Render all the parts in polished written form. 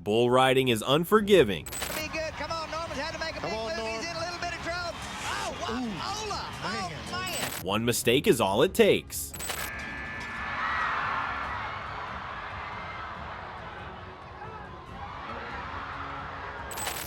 Bull riding is unforgiving. Be good. Come on, Norman's had to make a big move. He's in a little bit of trouble. Oh, what? Ola. Oh, man. One mistake is all it takes.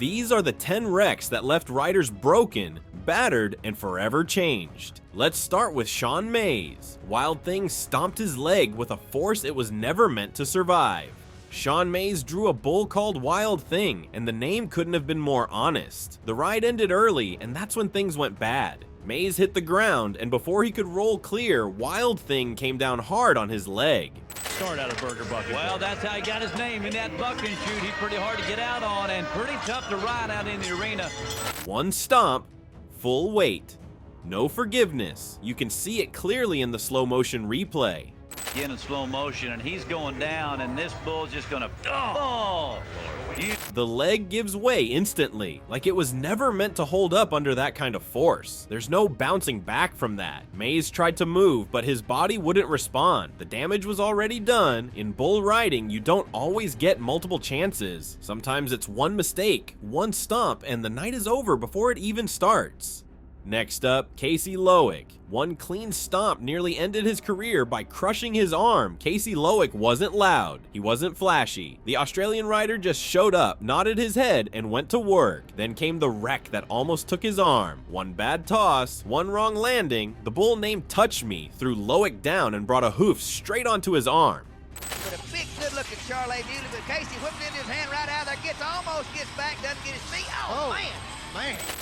These are the 10 wrecks that left riders broken, battered, and forever changed. Let's start with Shawn Maize. Wild Thing stomped his leg with a force it was never meant to survive. Shawn Maize drew a bull called Wild Thing, and the name couldn't have been more honest. The ride ended early, and that's when things went bad. Maize hit the ground, and before he could roll clear, Wild Thing came down hard on his leg. Start out of burger bucket. Well, that's how he got his name in that buck and shoot. He's pretty hard to get out on and pretty tough to ride out in the arena. One stomp, full weight. No forgiveness. You can see it clearly in the slow motion replay. Again in slow motion, and he's going down, and this bull's just gonna, oh! The leg gives way instantly, like it was never meant to hold up under that kind of force. There's no bouncing back from that. Maize tried to move, but his body wouldn't respond. The damage was already done. In bull riding, you don't always get multiple chances. Sometimes it's one mistake, one stomp, and the night is over before it even starts. Next up, Casey Loick. One clean stomp nearly ended his career by crushing his arm. Casey Loick wasn't loud. He wasn't flashy. The Australian rider just showed up, nodded his head, and went to work. Then came the wreck that almost took his arm. One bad toss, one wrong landing. The bull named Touch Me threw Loick down and brought a hoof straight onto his arm. But a big, good-looking Charlotte Muley, but Casey whipped into his hand right out there, almost gets back, doesn't get his feet. Oh, man.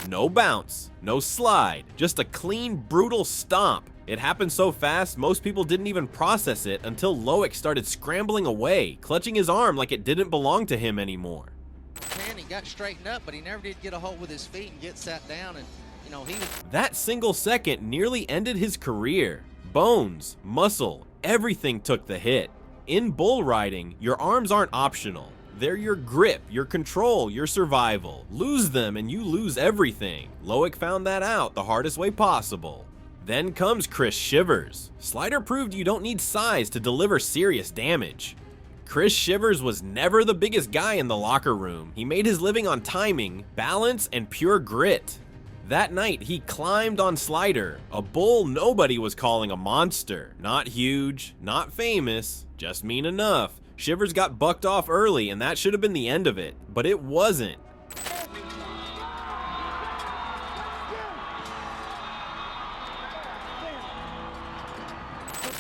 No bounce, no slide, just a clean, brutal stomp. It happened so fast, most people didn't even process it until Loick started scrambling away, clutching his arm like it didn't belong to him anymore. Man, he got straightened up, but he never did get a hold with his feet and get sat down, and, you know, he was... That single second nearly ended his career. Bones, muscle, everything took the hit. In bull riding, your arms aren't optional. They're your grip, your control, your survival. Lose them and you lose everything. Loick found that out the hardest way possible. Then comes Chris Shivers. Slider proved you don't need size to deliver serious damage. Chris Shivers was never the biggest guy in the locker room. He made his living on timing, balance, and pure grit. That night, he climbed on Slider, a bull nobody was calling a monster. Not huge, not famous, just mean enough. Shivers got bucked off early, and that should have been the end of it, but it wasn't.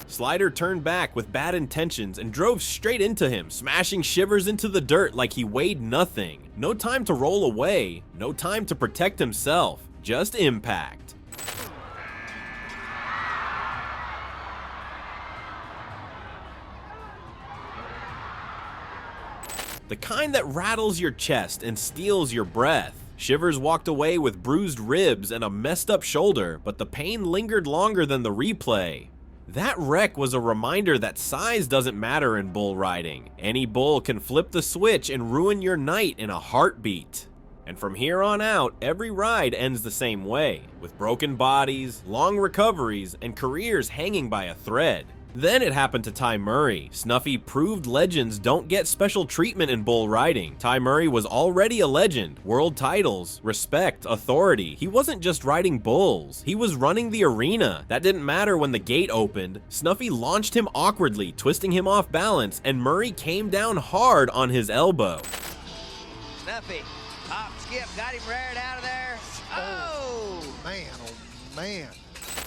Slider turned back with bad intentions and drove straight into him, smashing Shivers into the dirt like he weighed nothing. No time to roll away, no time to protect himself, just impact. The kind that rattles your chest and steals your breath. Shivers walked away with bruised ribs and a messed up shoulder, but the pain lingered longer than the replay. That wreck was a reminder that size doesn't matter in bull riding. Any bull can flip the switch and ruin your night in a heartbeat. And from here on out, every ride ends the same way, with broken bodies, long recoveries, and careers hanging by a thread. Then it happened to Ty Murray. Snuffy proved legends don't get special treatment in bull riding. Ty Murray was already a legend. World titles, respect, authority. He wasn't just riding bulls. He was running the arena. That didn't matter when the gate opened. Snuffy launched him awkwardly, twisting him off balance, and Murray came down hard on his elbow. Snuffy, hop, skip, got him reared out of there. Oh, man.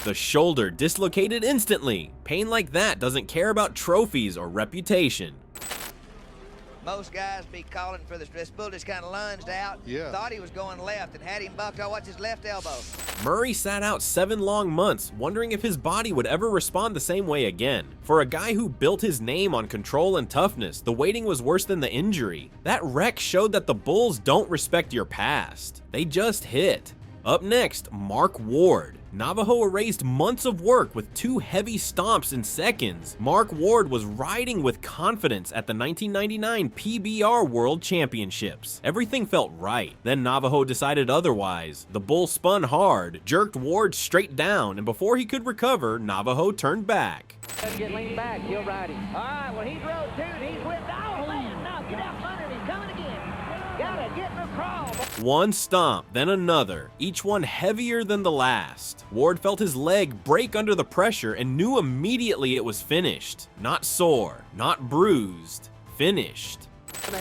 The shoulder dislocated instantly. Pain like that doesn't care about trophies or reputation. Most guys be calling for this bull just kind of lunged out. Yeah. Thought he was going left and had him bucked. Oh, watch his left elbow. Murray sat out 7 long months, wondering if his body would ever respond the same way again. For a guy who built his name on control and toughness, the waiting was worse than the injury. That wreck showed that the bulls don't respect your past. They just hit. Up next, Mark Ward. Navajo erased months of work with 2 heavy stomps in seconds. Mark Ward was riding with confidence at the 1999 PBR World Championships. Everything felt right. Then Navajo decided otherwise. The bull spun hard, jerked Ward straight down, and before he could recover, Navajo turned back. Get leaned back, he'll ride him. All right, well, he's rode too, and he's whipped. Oh, man, no, get out from under him. He's coming again. One stomp, then another, each one heavier than the last. Ward felt his leg break under the pressure and knew immediately it was finished. Not sore, not bruised, finished.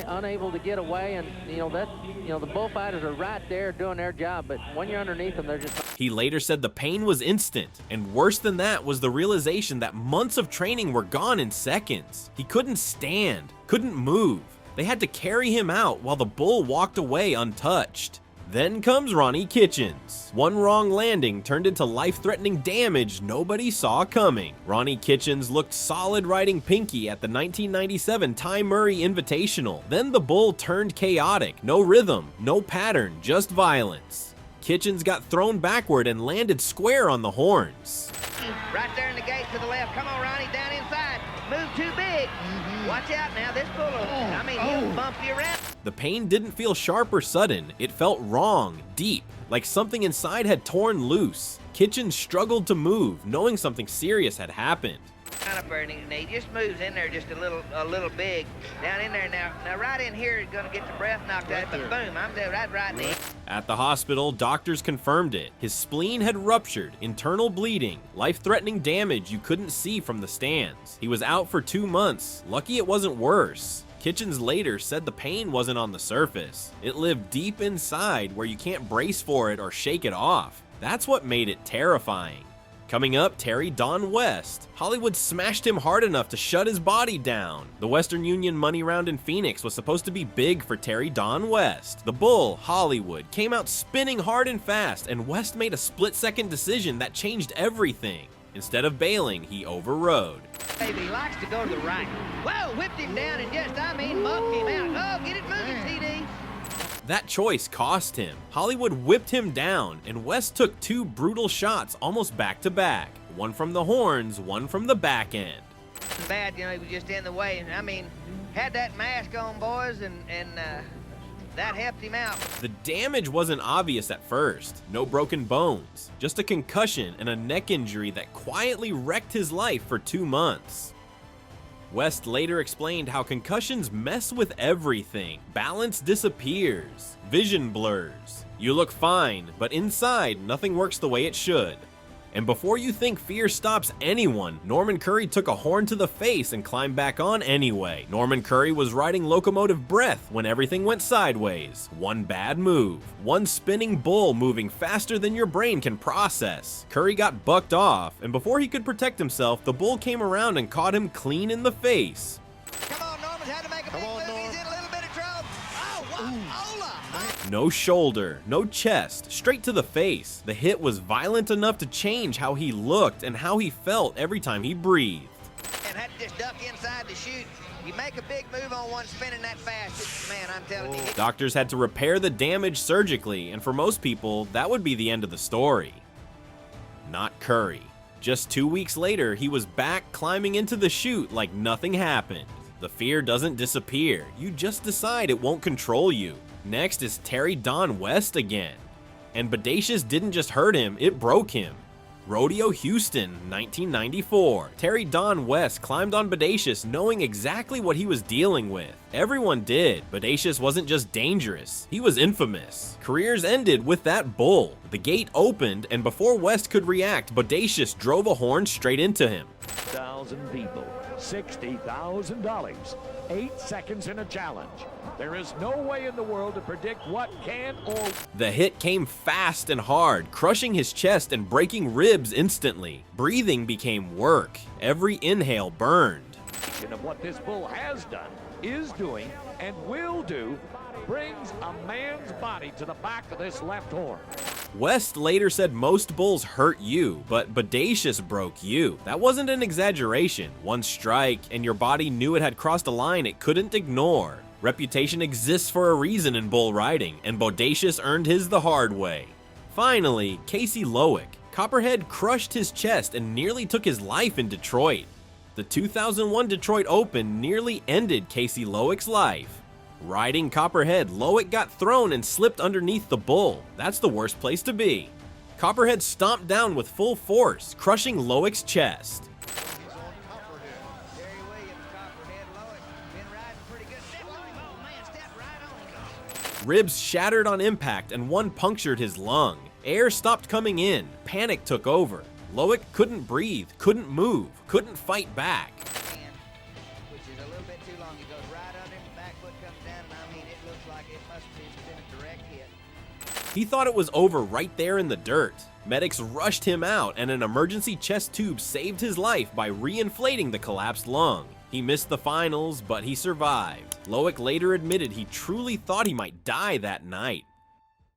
Unable to get away, and the bullfighters are right there doing their job, but when you're underneath them, they're just... He later said the pain was instant, and worse than that was the realization that months of training were gone in seconds. He couldn't stand, couldn't move. They had to carry him out while the bull walked away untouched. Then comes Ronnie Kitchens. One wrong landing turned into life-threatening damage nobody saw coming. Ronnie Kitchens looked solid riding Pinky at the 1997 Ty Murray Invitational. Then the bull turned chaotic. No rhythm, no pattern, just violence. Kitchens got thrown backward and landed square on the horns. Right there in the gate to the left. Come on, Ronnie, down inside. Move too big. Watch out now. This bull will, he'll bump you around. The pain didn't feel sharp or sudden. It felt wrong, deep, like something inside had torn loose. Kitchens struggled to move, knowing something serious had happened. Kind of burning knee. Just moves in there just a little big. Down in there now. Now right in here is gonna get the breath knocked out, but boom, I'm there right knee. At the hospital, doctors confirmed it. His spleen had ruptured, internal bleeding, life-threatening damage you couldn't see from the stands. He was out for 2 months. Lucky it wasn't worse. Kitchens later said the pain wasn't on the surface. It lived deep inside where you can't brace for it or shake it off. That's what made it terrifying. Coming up, Terry Don West. Hollywood smashed him hard enough to shut his body down. The Western Union money round in Phoenix was supposed to be big for Terry Don West. The bull, Hollywood, came out spinning hard and fast, and West made a split-second decision that changed everything. Instead of bailing, he overrode. Baby, he likes to go to the right. Whoa, whipped him down and just, muffed him out. Oh, get it moving, TD. That choice cost him. Hollywood whipped him down, and West took 2 brutal shots almost back-to-back. One from the horns, one from the back end. Bad, he was just in the way. Had that mask on, boys, and that helped him out. The damage wasn't obvious at first. No broken bones, just a concussion and a neck injury that quietly wrecked his life for 2 months. West later explained how concussions mess with everything. Balance disappears, vision blurs. You look fine, but inside, nothing works the way it should. And before you think fear stops anyone, Norman Curry took a horn to the face and climbed back on anyway. Norman Curry was riding locomotive breath when everything went sideways. One bad move, one spinning bull moving faster than your brain can process. Curry got bucked off, and before he could protect himself, the bull came around and caught him clean in the face. Come on, Norman, had to make a big move. He's in a little bit of trouble. Oh, hola. No shoulder, no chest, straight to the face. The hit was violent enough to change how he looked and how he felt every time he breathed. And had to just duck inside to shoot. You make a big move on one spinning that fast, man, I'm telling you. Doctors had to repair the damage surgically, and for most people, that would be the end of the story. Not Curry. Just 2 weeks later, he was back climbing into the chute like nothing happened. The fear doesn't disappear, you just decide it won't control you. Next is Terry Don West again. And Bodacious didn't just hurt him, it broke him. Rodeo, Houston, 1994. Terry Don West climbed on Bodacious knowing exactly what he was dealing with. Everyone did. Bodacious wasn't just dangerous, he was infamous. Careers ended with that bull. The gate opened, and before West could react, Bodacious drove a horn straight into him. 1,000 people, $60,000, 8 seconds in a challenge. There is no way in the world to predict what can or... The hit came fast and hard, crushing his chest and breaking ribs instantly. Breathing became work. Every inhale burned. Of what this bull has done, is doing, and will do, brings a man's body to the back of this left horn. West later said most bulls hurt you, but Bodacious broke you. That wasn't an exaggeration. One strike, and your body knew it had crossed a line it couldn't ignore. Reputation exists for a reason in bull riding, and Bodacious earned his the hard way. Finally, Casey Loick. Copperhead crushed his chest and nearly took his life in Detroit. The 2001 Detroit Open nearly ended Casey Loick's life. Riding Copperhead, Loick got thrown and slipped underneath the bull. That's the worst place to be. Copperhead stomped down with full force, crushing Loick's chest. Ribs shattered on impact and one punctured his lung. Air stopped coming in. Panic took over. Loick couldn't breathe, couldn't move, couldn't fight back. Which is a little bit too long. He goes right under him, back foot comes down, and I mean, it looks like it must have been a direct hit. He thought it was over right there in the dirt. Medics rushed him out, and an emergency chest tube saved his life by re-inflating the collapsed lung. He missed the finals, but he survived. Loick later admitted he truly thought he might die that night.